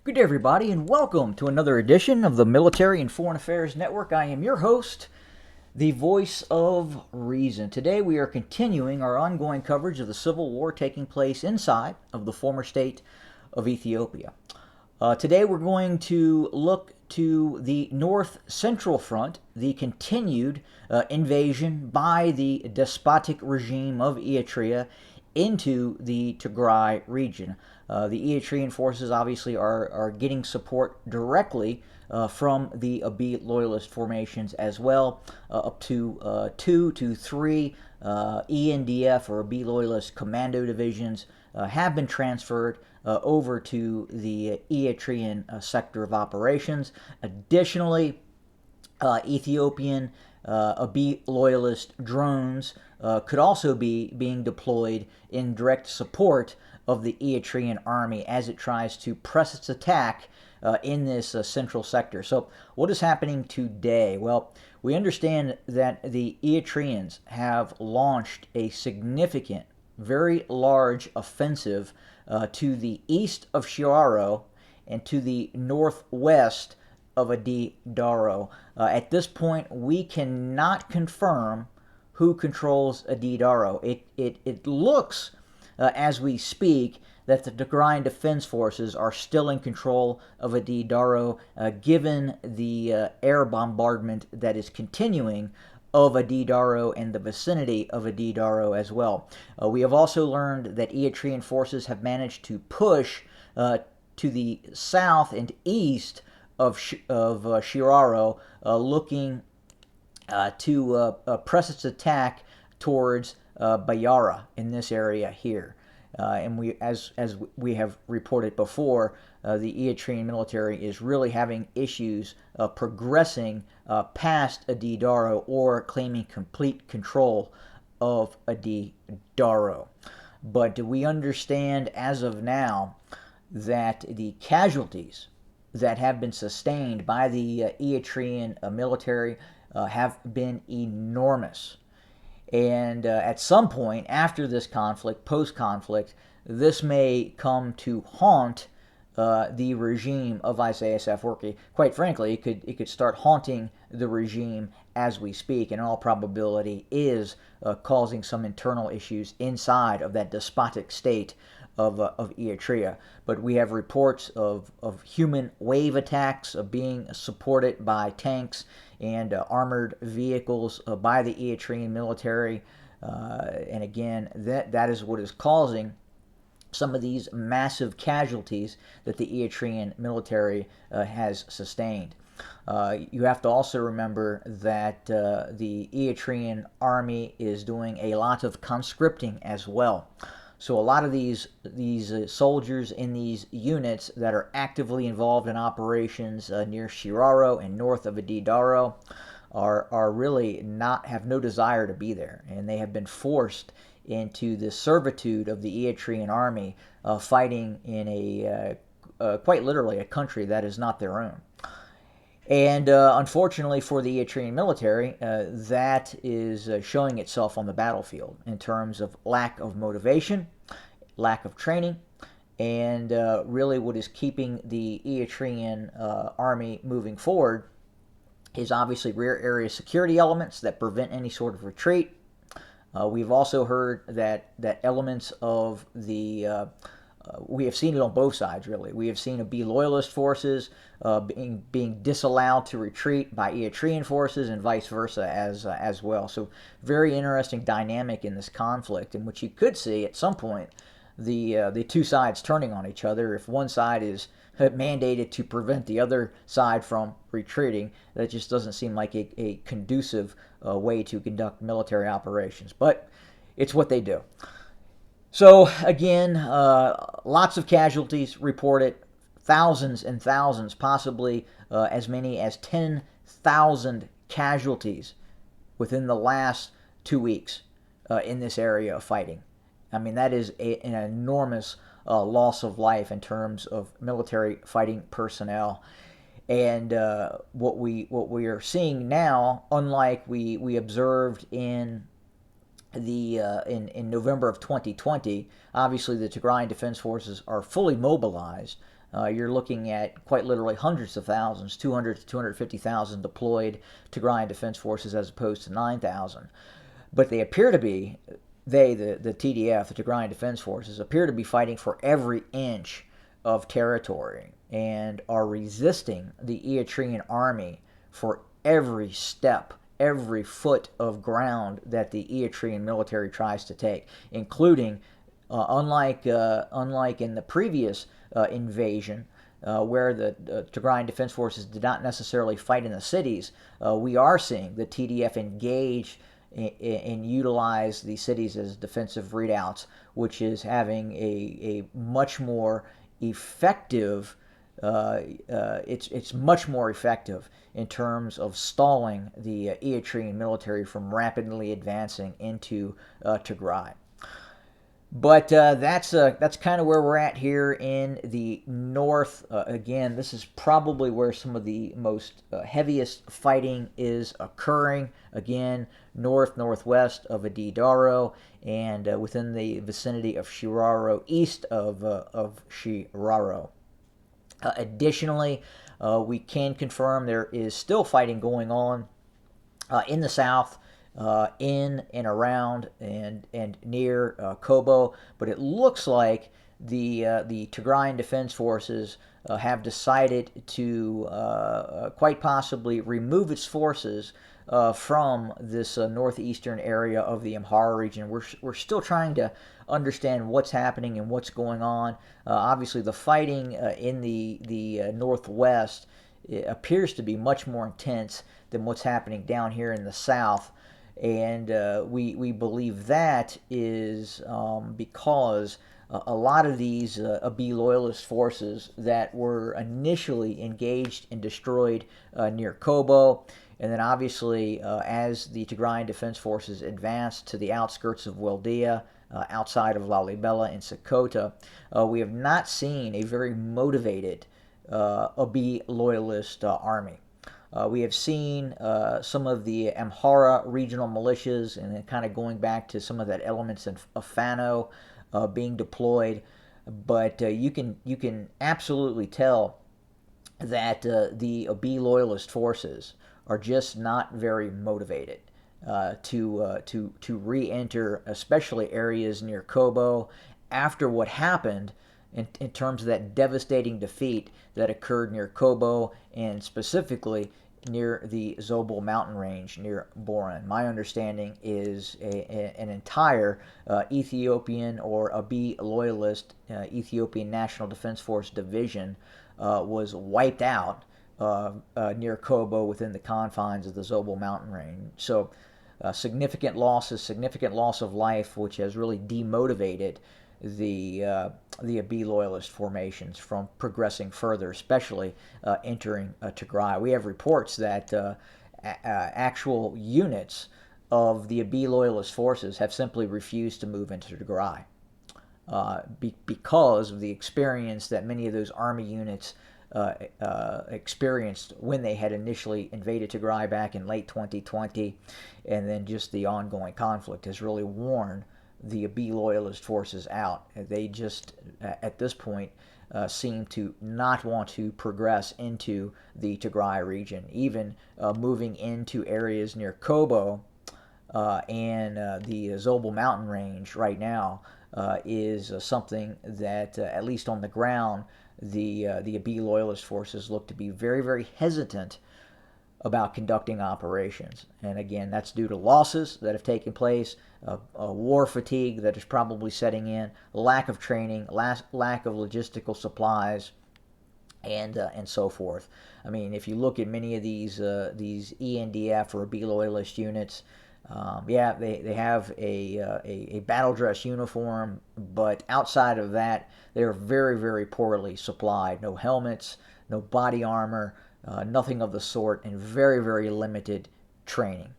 Good day, everybody, and welcome to another edition of the Military and Foreign Affairs Network. I am your host, the voice of reason. Today, we are continuing our ongoing coverage of the civil war taking place inside of the former state of Ethiopia. Today, we're going to look to the North Central Front, the continued invasion by the despotic regime of Eritrea into the Tigray region. The Eritrean forces obviously are getting support directly from the Abiy loyalist formations as well, up to 2 to 3 ENDF or Abiy loyalist commando divisions have been transferred over to the Eritrean sector of operations. Additionally, Ethiopian Abiy loyalist drones could also be being deployed in direct support of the Eritrean Army as it tries to press its attack in this central sector. So what is happening today? Well, we understand that the Eritreans have launched a significant, very large offensive to the east of Shiraro and to the northwest of Adi Daro. At this point, we cannot confirm who controls Adi Daro. It looks, as we speak, that the Tigrayan Defense Forces are still in control of Adi Daro, given the air bombardment that is continuing of Adi Daro and the vicinity of Adi Daro as well. We have also learned that Eritrean forces have managed to push to the south and east of Shiraro, looking to press its attack towards Bayara in this area here. And we, as we have reported before, the Eritrean military is really having issues progressing past Adi Daro or claiming complete control of Adi Daro. But we understand as of now that the casualties that have been sustained by the Eritrean military have been enormous. And at some point after this conflict, post-conflict, this may come to haunt the regime of Isaias Afwerki. Quite frankly, it could start haunting the regime as we speak, and in all probability is causing some internal issues inside of that despotic state of Eritrea. But we have reports of human wave attacks being supported by tanks and armored vehicles by the Eritrean military. And again, that is what is causing some of these massive casualties that the Eritrean military has sustained. You have to also remember that the Eritrean Army is doing a lot of conscripting as well. So a lot of these soldiers in these units that are actively involved in operations near Shiraro and north of Adi Daro are really have no desire to be there, and they have been forced into the servitude of the Eritrean Army, fighting in quite literally a country that is not their own. And unfortunately for the Eritrean military, that is showing itself on the battlefield in terms of lack of motivation, lack of training, and really what is keeping the Eritrean army moving forward is obviously rear area security elements that prevent any sort of retreat. We've also heard that elements of the we have seen it on both sides, really. We have seen Abiy loyalist forces being disallowed to retreat by Eritrean forces and vice versa as well. So very interesting dynamic in this conflict, in which you could see at some point the two sides turning on each other. If one side is mandated to prevent the other side from retreating, that just doesn't seem like a conducive way to conduct military operations. But it's what they do. So again, lots of casualties reported, thousands and thousands, possibly as many as 10,000 casualties within the last 2 weeks in this area of fighting. I mean, that is an enormous loss of life in terms of military fighting personnel. And what we are seeing now, unlike we observed in November of 2020, obviously the Tigrayan Defense Forces are fully mobilized you're looking at quite literally hundreds of thousands, 200 to 250,000 deployed Tigrayan Defense Forces as opposed to 9,000. But they appear to be, the TDF, the Tigrayan Defense Forces, appear to be fighting for every inch of territory and are resisting the Eritrean Army for every step, every foot of ground that the Eritrean military tries to take, including, unlike in the previous invasion, where the Tigrayan Defense Forces did not necessarily fight in the cities, we are seeing the TDF engage and utilize the cities as defensive redoubts, which is having a much more effective. It's much more effective in terms of stalling the Eritrean military from rapidly advancing into Tigray. But that's kind of where we're at here in the north. Again, this is probably where some of the most heaviest fighting is occurring. Again, northwest of Adidaro and within the vicinity of Shiraro, east of Shiraro. Additionally, we can confirm there is still fighting going on in the south, in and around and near Kobo, but it looks like the Tigrayan Defense Forces have decided to quite possibly remove its forces from this northeastern area of the Amhara region. We're still trying to understand what's happening and what's going on. Obviously, the fighting in the northwest appears to be much more intense than what's happening down here in the south. And we believe that is because a lot of these Abiy loyalist forces that were initially engaged and destroyed near Kobo, and then obviously as the Tigrayan Defense Forces advanced to the outskirts of Waldea, outside of Lalibela and Sakota, we have not seen a very motivated Abiy loyalist army. We have seen some of the Amhara regional militias, and then kind of going back to some of that elements of Fano being deployed, but you can absolutely tell that the Abiy loyalist forces are just not very motivated to re-enter, especially areas near Kobo, after what happened in terms of that devastating defeat that occurred near Kobo and specifically near the Zobel mountain range near Boran. My understanding is an entire Ethiopian or Abiy loyalist Ethiopian National Defense Force division was wiped out near Kobo within the confines of the Zobel mountain range. So significant losses, significant loss of life, which has really demotivated the Abiy loyalist formations from progressing further, especially entering Tigray. We have reports that actual units of the Abiy loyalist forces have simply refused to move into Tigray because of the experience that many of those army units experienced when they had initially invaded Tigray back in late 2020, and then just the ongoing conflict has really worn the Abiy loyalist forces out. They just, at this point, seem to not want to progress into the Tigray region. Even moving into areas near Kobo and the Zobel mountain range right now is something that, at least on the ground, the Abiy loyalist forces look to be very, very hesitant about conducting operations. And again, that's due to losses that have taken place, war fatigue that is probably setting in, lack of training, lack of logistical supplies, and so forth. I mean, if you look at many of these ENDF or Abiy loyalist units, they have a battle dress uniform, but outside of that, they're very, very poorly supplied. No helmets, no body armor, nothing of the sort, and very, very limited training.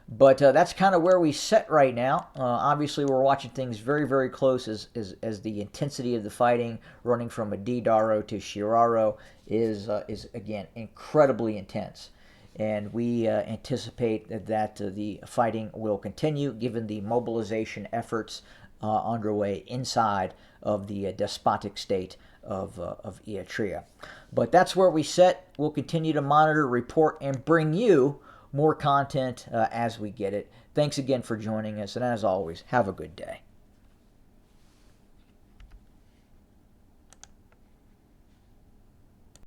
But that's kind of where we sit right now. Obviously, we're watching things very, very close as the intensity of the fighting running from Adidaro to Shiraro is again incredibly intense. And we anticipate that the fighting will continue given the mobilization efforts underway inside of the despotic state of Eritrea. But that's where we set. We'll continue to monitor, report, and bring you more content as we get it. Thanks again for joining us, and as always, have a good day.